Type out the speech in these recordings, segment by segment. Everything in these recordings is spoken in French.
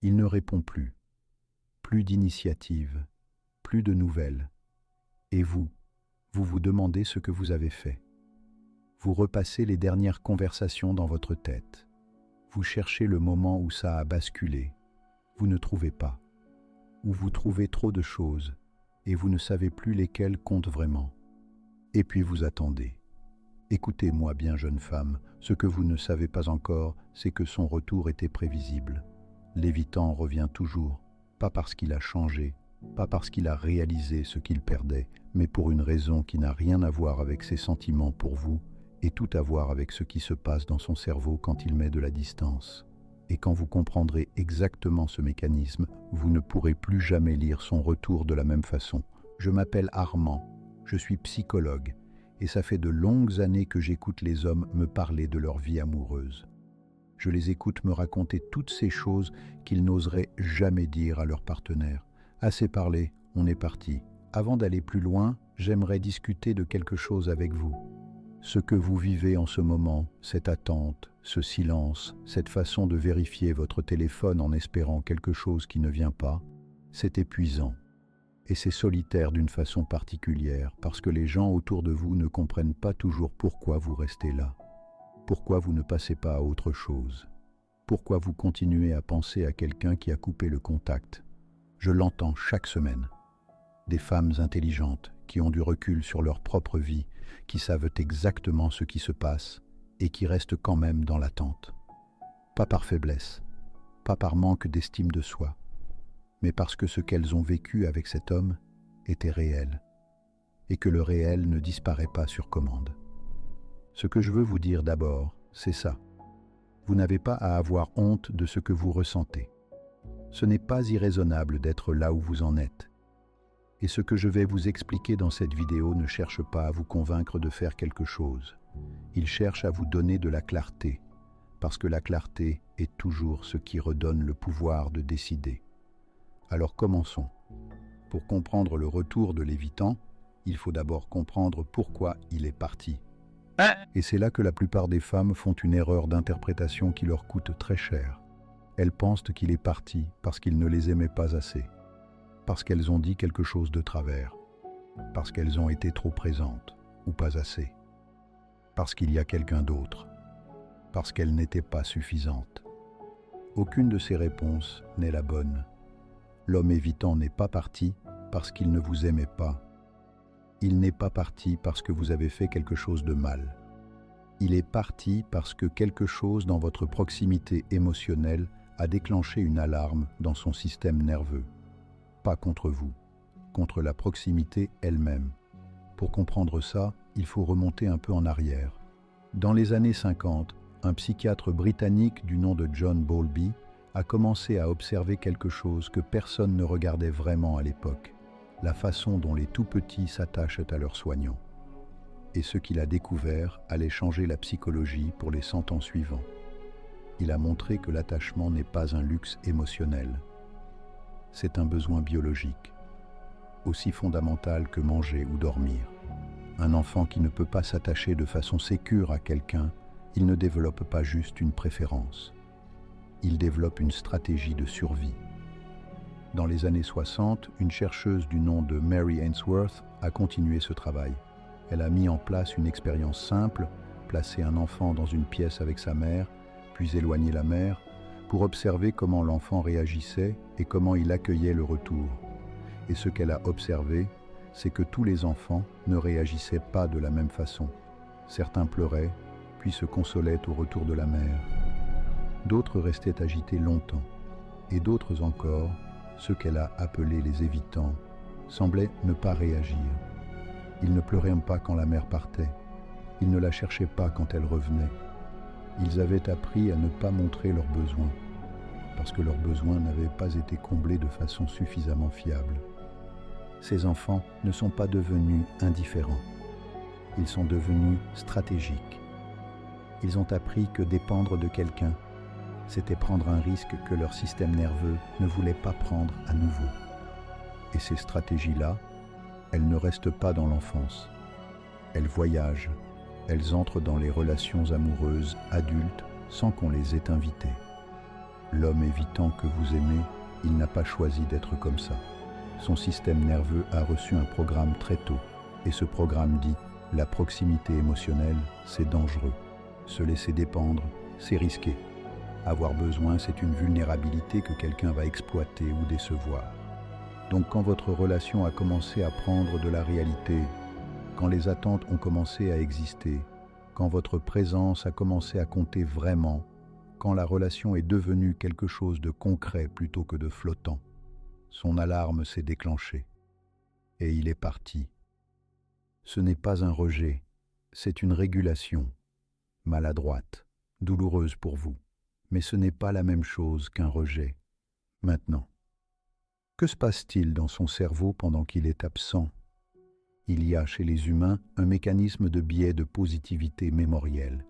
Il ne répond plus, plus d'initiative, plus de nouvelles. Et vous vous demandez ce que vous avez fait. Vous repassez les dernières conversations dans votre tête. Vous cherchez le moment où ça a basculé. Vous ne trouvez pas. Ou vous trouvez trop de choses et vous ne savez plus lesquelles comptent vraiment. Et puis vous attendez. Écoutez-moi bien, jeune femme, ce que vous ne savez pas encore, c'est que son retour était prévisible. L'évitant revient toujours, pas parce qu'il a changé, pas parce qu'il a réalisé ce qu'il perdait, mais pour une raison qui n'a rien à voir avec ses sentiments pour vous, et tout à voir avec ce qui se passe dans son cerveau quand il met de la distance. Et quand vous comprendrez exactement ce mécanisme, vous ne pourrez plus jamais lire son retour de la même façon. Je m'appelle Armand, je suis psychologue, et ça fait de longues années que j'écoute les hommes me parler de leur vie amoureuse. Je les écoute me raconter toutes ces choses qu'ils n'oseraient jamais dire à leur partenaire. Assez parlé, on est parti. Avant d'aller plus loin, j'aimerais discuter de quelque chose avec vous. Ce que vous vivez en ce moment, cette attente, ce silence, cette façon de vérifier votre téléphone en espérant quelque chose qui ne vient pas, c'est épuisant. Et c'est solitaire d'une façon particulière, parce que les gens autour de vous ne comprennent pas toujours pourquoi vous restez là. Pourquoi vous ne passez pas à autre chose? Pourquoi vous continuez à penser à quelqu'un qui a coupé le contact? Je l'entends chaque semaine. Des femmes intelligentes qui ont du recul sur leur propre vie, qui savent exactement ce qui se passe et qui restent quand même dans l'attente. Pas par faiblesse, pas par manque d'estime de soi, mais parce que ce qu'elles ont vécu avec cet homme était réel et que le réel ne disparaît pas sur commande. Ce que je veux vous dire d'abord, c'est ça. Vous n'avez pas à avoir honte de ce que vous ressentez. Ce n'est pas irraisonnable d'être là où vous en êtes. Et ce que je vais vous expliquer dans cette vidéo ne cherche pas à vous convaincre de faire quelque chose. Il cherche à vous donner de la clarté, parce que la clarté est toujours ce qui redonne le pouvoir de décider. Alors commençons. Pour comprendre le retour de l'évitant, il faut d'abord comprendre pourquoi il est parti. Et c'est là que la plupart des femmes font une erreur d'interprétation qui leur coûte très cher. Elles pensent qu'il est parti parce qu'il ne les aimait pas assez, parce qu'elles ont dit quelque chose de travers, parce qu'elles ont été trop présentes ou pas assez, parce qu'il y a quelqu'un d'autre, parce qu'elles n'étaient pas suffisantes. Aucune de ces réponses n'est la bonne. L'homme évitant n'est pas parti parce qu'il ne vous aimait pas. Il n'est pas parti parce que vous avez fait quelque chose de mal. Il est parti parce que quelque chose dans votre proximité émotionnelle a déclenché une alarme dans son système nerveux. Pas contre vous, contre la proximité elle-même. Pour comprendre ça, il faut remonter un peu en arrière. Dans les années 50, un psychiatre britannique du nom de John Bowlby a commencé à observer quelque chose que personne ne regardait vraiment à l'époque, la façon dont les tout-petits s'attachent à leurs soignants. Et ce qu'il a découvert allait changer la psychologie pour les 100 ans suivants. Il a montré que l'attachement n'est pas un luxe émotionnel. C'est un besoin biologique, aussi fondamental que manger ou dormir. Un enfant qui ne peut pas s'attacher de façon sécure à quelqu'un, il ne développe pas juste une préférence. Il développe une stratégie de survie. Dans les années 60, une chercheuse du nom de Mary Ainsworth a continué ce travail. Elle a mis en place une expérience simple, placer un enfant dans une pièce avec sa mère, puis éloigner la mère, pour observer comment l'enfant réagissait et comment il accueillait le retour. Et ce qu'elle a observé, c'est que tous les enfants ne réagissaient pas de la même façon. Certains pleuraient, puis se consolaient au retour de la mère. D'autres restaient agités longtemps, et d'autres encore, ceux qu'elle a appelés les évitants, semblaient ne pas réagir. Ils ne pleuraient pas quand la mère partait, ils ne la cherchaient pas quand elle revenait. Ils avaient appris à ne pas montrer leurs besoins, parce que leurs besoins n'avaient pas été comblés de façon suffisamment fiable. Ces enfants ne sont pas devenus indifférents, ils sont devenus stratégiques. Ils ont appris que dépendre de quelqu'un, c'était prendre un risque que leur système nerveux ne voulait pas prendre à nouveau. Et ces stratégies-là, elles ne restent pas dans l'enfance. Elles voyagent, elles entrent dans les relations amoureuses adultes sans qu'on les ait invitées. L'homme évitant que vous aimez, il n'a pas choisi d'être comme ça. Son système nerveux a reçu un programme très tôt, et ce programme dit « la proximité émotionnelle, c'est dangereux. Se laisser dépendre, c'est risqué. Avoir besoin, c'est une vulnérabilité que quelqu'un va exploiter ou décevoir. » Donc quand votre relation a commencé à prendre de la réalité, quand les attentes ont commencé à exister, quand votre présence a commencé à compter vraiment, quand la relation est devenue quelque chose de concret plutôt que de flottant, son alarme s'est déclenchée. Et il est parti. Ce n'est pas un rejet, c'est une régulation, maladroite, douloureuse pour vous. Mais ce n'est pas la même chose qu'un rejet. Maintenant, que se passe-t-il dans son cerveau pendant qu'il est absent? Il y a chez les humains un mécanisme de biais de positivité mémorielle.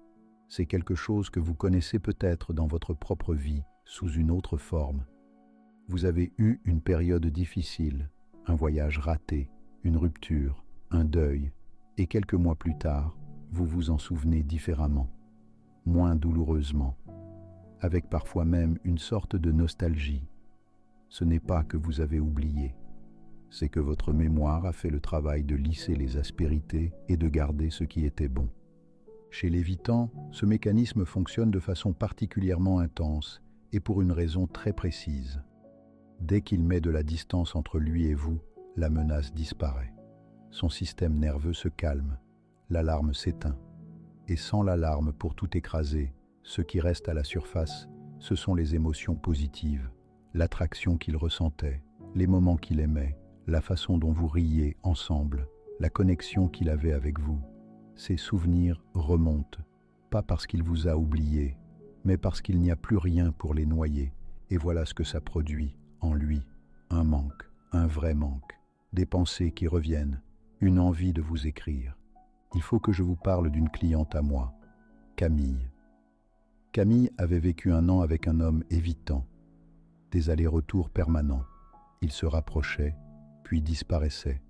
C'est quelque chose que vous connaissez peut-être dans votre propre vie, sous une autre forme. Vous avez eu une période difficile, un voyage raté, une rupture, un deuil, et quelques mois plus tard, vous vous en souvenez différemment, moins douloureusement, avec parfois même une sorte de nostalgie. Ce n'est pas que vous avez oublié, c'est que votre mémoire a fait le travail de lisser les aspérités et de garder ce qui était bon. Chez l'évitant, ce mécanisme fonctionne de façon particulièrement intense et pour une raison très précise. Dès qu'il met de la distance entre lui et vous, la menace disparaît. Son système nerveux se calme, l'alarme s'éteint. Et sans l'alarme pour tout écraser, ce qui reste à la surface, ce sont les émotions positives, l'attraction qu'il ressentait, les moments qu'il aimait, la façon dont vous riez ensemble, la connexion qu'il avait avec vous. Ces souvenirs remontent, pas parce qu'il vous a oublié, mais parce qu'il n'y a plus rien pour les noyer. Et voilà ce que ça produit en lui, un manque, un vrai manque, des pensées qui reviennent, une envie de vous écrire. Il faut que je vous parle d'une cliente à moi, Camille. Camille avait vécu 1 an avec un homme évitant, des allers-retours permanents. Il se rapprochait, puis disparaissait.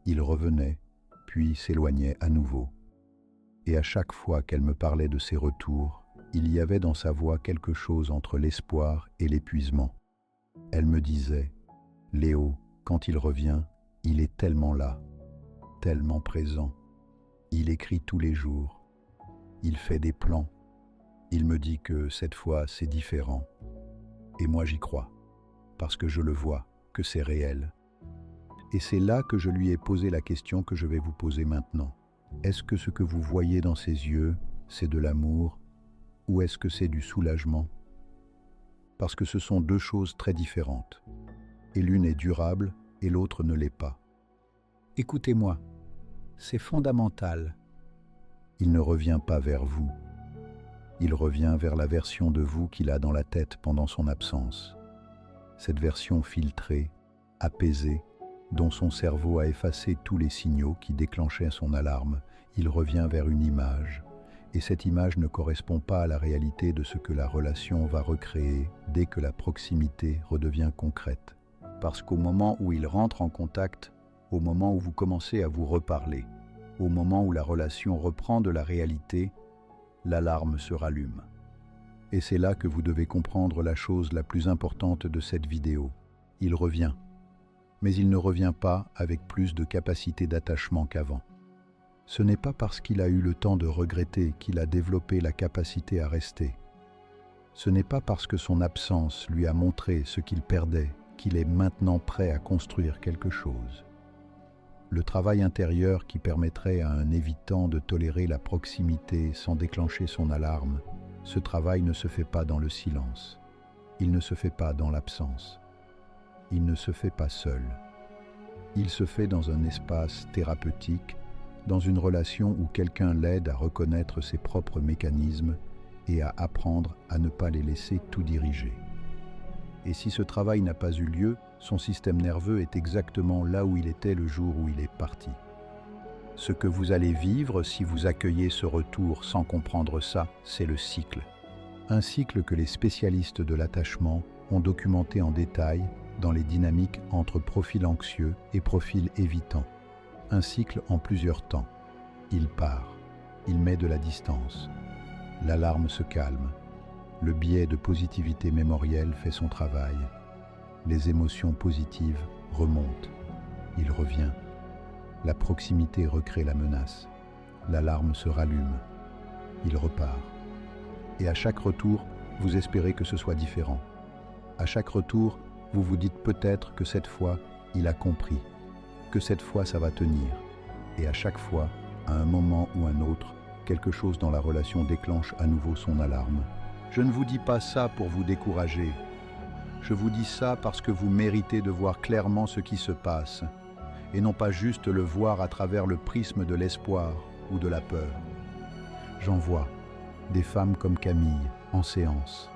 Il revenait, puis s'éloignait à nouveau. Et à chaque fois qu'elle me parlait de ses retours, il y avait dans sa voix quelque chose entre l'espoir et l'épuisement. Elle me disait « Léo, quand il revient, il est tellement là, tellement présent. Il écrit tous les jours. Il fait des plans. Il me dit que cette fois, c'est différent. Et moi, j'y crois, parce que je le vois, que c'est réel. » Et c'est là que je lui ai posé la question que je vais vous poser maintenant. Est-ce que ce que vous voyez dans ses yeux, c'est de l'amour, ou est-ce que c'est du soulagement? Parce que ce sont 2 choses très différentes, et l'une est durable et l'autre ne l'est pas. Écoutez-moi, c'est fondamental. Il ne revient pas vers vous. Il revient vers la version de vous qu'il a dans la tête pendant son absence. Cette version filtrée, apaisée, dont son cerveau a effacé tous les signaux qui déclenchaient son alarme, il revient vers une image. Et cette image ne correspond pas à la réalité de ce que la relation va recréer dès que la proximité redevient concrète. Parce qu'au moment où il rentre en contact, au moment où vous commencez à vous reparler, au moment où la relation reprend de la réalité, l'alarme se rallume. Et c'est là que vous devez comprendre la chose la plus importante de cette vidéo. Il revient. Mais il ne revient pas avec plus de capacité d'attachement qu'avant. Ce n'est pas parce qu'il a eu le temps de regretter qu'il a développé la capacité à rester. Ce n'est pas parce que son absence lui a montré ce qu'il perdait qu'il est maintenant prêt à construire quelque chose. Le travail intérieur qui permettrait à un évitant de tolérer la proximité sans déclencher son alarme, ce travail ne se fait pas dans le silence. Il ne se fait pas dans l'absence. Il ne se fait pas seul. Il se fait dans un espace thérapeutique, dans une relation où quelqu'un l'aide à reconnaître ses propres mécanismes et à apprendre à ne pas les laisser tout diriger. Et si ce travail n'a pas eu lieu, son système nerveux est exactement là où il était le jour où il est parti. Ce que vous allez vivre si vous accueillez ce retour sans comprendre ça, c'est le cycle. Un cycle que les spécialistes de l'attachement ont documenté en détail dans les dynamiques entre profil anxieux et profil évitant. Un cycle en plusieurs temps. Il part, il met de la distance. L'alarme se calme. Le biais de positivité mémorielle fait son travail. Les émotions positives remontent. Il revient. La proximité recrée la menace. L'alarme se rallume. Il repart. Et à chaque retour, vous espérez que ce soit différent. À chaque retour, vous vous dites peut-être que cette fois, il a compris, que cette fois ça va tenir. Et à chaque fois, à un moment ou un autre, quelque chose dans la relation déclenche à nouveau son alarme. Je ne vous dis pas ça pour vous décourager. Je vous dis ça parce que vous méritez de voir clairement ce qui se passe, et non pas juste le voir à travers le prisme de l'espoir ou de la peur. J'en vois des femmes comme Camille en séance,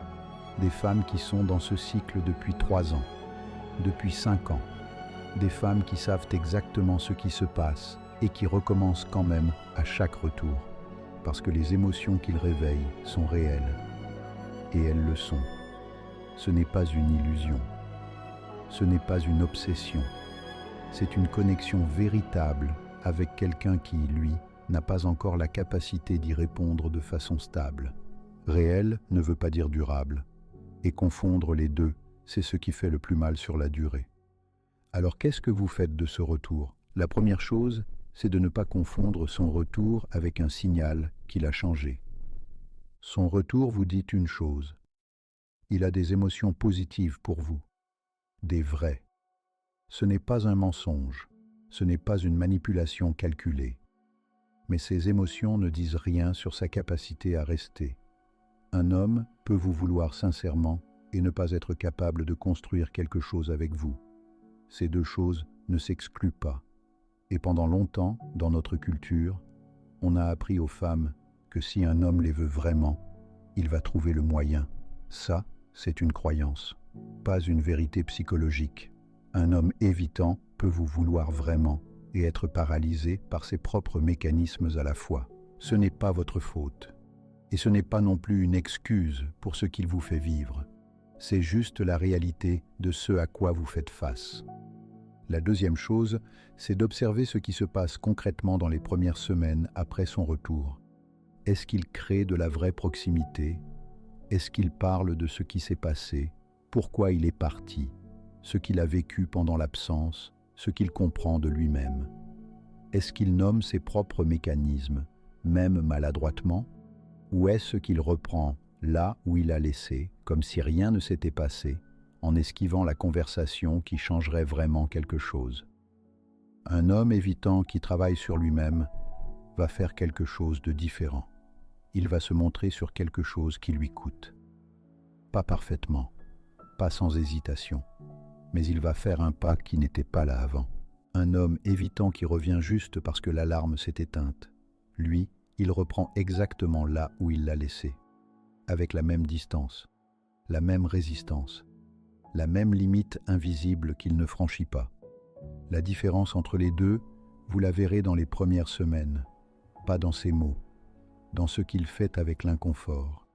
des femmes qui sont dans ce cycle depuis 3 ans, depuis 5 ans, des femmes qui savent exactement ce qui se passe et qui recommencent quand même à chaque retour, parce que les émotions qu'ils réveillent sont réelles, et elles le sont. Ce n'est pas une illusion, ce n'est pas une obsession, c'est une connexion véritable avec quelqu'un qui, lui, n'a pas encore la capacité d'y répondre de façon stable. Réel ne veut pas dire durable, et confondre les deux, c'est ce qui fait le plus mal sur la durée. Alors qu'est-ce que vous faites de ce retour? La première chose, c'est de ne pas confondre son retour avec un signal qu'il a changé. Son retour vous dit une chose. Il a des émotions positives pour vous, des vraies. Ce n'est pas un mensonge, ce n'est pas une manipulation calculée. Mais ces émotions ne disent rien sur sa capacité à rester. Un homme peut vous vouloir sincèrement et ne pas être capable de construire quelque chose avec vous. Ces deux choses ne s'excluent pas. Et pendant longtemps, dans notre culture, on a appris aux femmes que si un homme les veut vraiment, il va trouver le moyen. Ça, c'est une croyance, pas une vérité psychologique. Un homme évitant peut vous vouloir vraiment et être paralysé par ses propres mécanismes à la fois. Ce n'est pas votre faute. Et ce n'est pas non plus une excuse pour ce qu'il vous fait vivre. C'est juste la réalité de ce à quoi vous faites face. La deuxième chose, c'est d'observer ce qui se passe concrètement dans les premières semaines après son retour. Est-ce qu'il crée de la vraie proximité? Est-ce qu'il parle de ce qui s'est passé? Pourquoi il est parti? Ce qu'il a vécu pendant l'absence? Ce qu'il comprend de lui-même? Est-ce qu'il nomme ses propres mécanismes, même maladroitement? Ou est-ce qu'il reprend là où il a laissé, comme si rien ne s'était passé, en esquivant la conversation qui changerait vraiment quelque chose? Un homme évitant qui travaille sur lui-même va faire quelque chose de différent. Il va se montrer sur quelque chose qui lui coûte. Pas parfaitement, pas sans hésitation, mais il va faire un pas qui n'était pas là avant. Un homme évitant qui revient juste parce que l'alarme s'est éteinte. Lui, il reprend exactement là où il l'a laissé, avec la même distance, la même résistance, la même limite invisible qu'il ne franchit pas. La différence entre les deux, vous la verrez dans les premières semaines, pas dans ses mots, dans ce qu'il fait avec l'inconfort.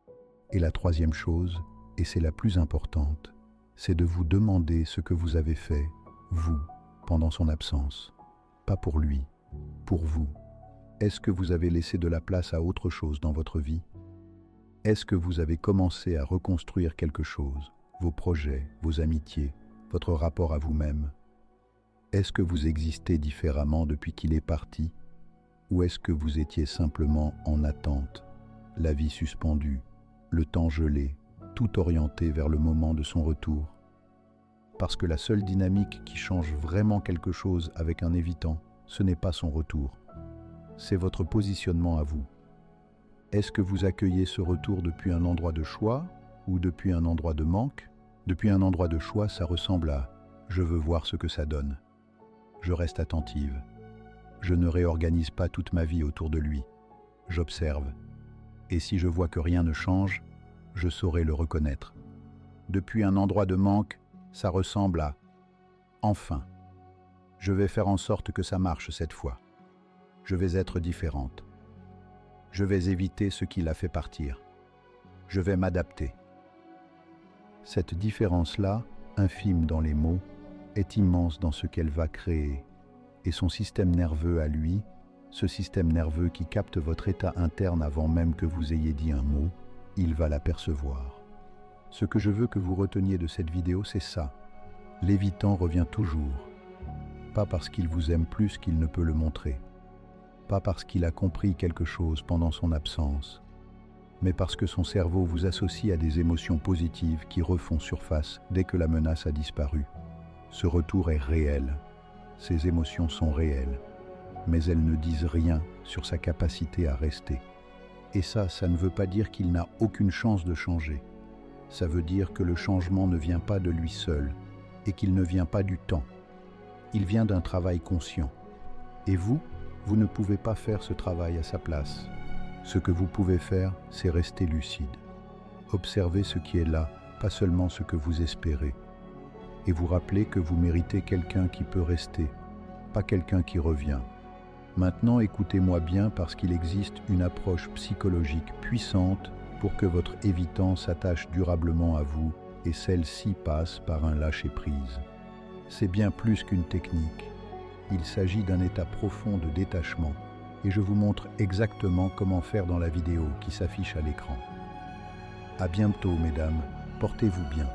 Et la troisième chose, et c'est la plus importante, c'est de vous demander ce que vous avez fait, vous, pendant son absence. Pas pour lui, pour vous. Est-ce que vous avez laissé de la place à autre chose dans votre vie? Est-ce que vous avez commencé à reconstruire quelque chose, vos projets, vos amitiés, votre rapport à vous-même? Est-ce que vous existez différemment depuis qu'il est parti? Ou est-ce que vous étiez simplement en attente, la vie suspendue, le temps gelé, tout orienté vers le moment de son retour? Parce que la seule dynamique qui change vraiment quelque chose avec un évitant, ce n'est pas son retour. C'est votre positionnement à vous. Est-ce que vous accueillez ce retour depuis un endroit de choix ou depuis un endroit de manque? Depuis un endroit de choix, ça ressemble à « je veux voir ce que ça donne ». Je reste attentive. Je ne réorganise pas toute ma vie autour de lui. J'observe. Et si je vois que rien ne change, je saurai le reconnaître. Depuis un endroit de manque, ça ressemble à « enfin ». Je vais faire en sorte que ça marche cette fois. Je vais être différente. Je vais éviter ce qui l'a fait partir. Je vais m'adapter. Cette différence-là, infime dans les mots, est immense dans ce qu'elle va créer. Et son système nerveux à lui, ce système nerveux qui capte votre état interne avant même que vous ayez dit un mot, il va l'apercevoir. Ce que je veux que vous reteniez de cette vidéo, c'est ça. L'évitant revient toujours. Pas parce qu'il vous aime plus qu'il ne peut le montrer. Pas parce qu'il a compris quelque chose pendant son absence, mais parce que son cerveau vous associe à des émotions positives qui refont surface dès que la menace a disparu. Ce retour est réel. Ces émotions sont réelles, mais elles ne disent rien sur sa capacité à rester. Et ça ne veut pas dire qu'il n'a aucune chance de changer. Ça veut dire que le changement ne vient pas de lui seul et qu'il ne vient pas du temps. Il vient d'un travail conscient. Et vous ne pouvez pas faire ce travail à sa place. Ce que vous pouvez faire, c'est rester lucide. Observez ce qui est là, pas seulement ce que vous espérez. Et vous rappelez que vous méritez quelqu'un qui peut rester, pas quelqu'un qui revient. Maintenant, écoutez-moi bien parce qu'il existe une approche psychologique puissante pour que votre évitant s'attache durablement à vous et celle-ci passe par un lâcher-prise. C'est bien plus qu'une technique. Il s'agit d'un état profond de détachement et je vous montre exactement comment faire dans la vidéo qui s'affiche à l'écran. À bientôt, mesdames. Portez-vous bien.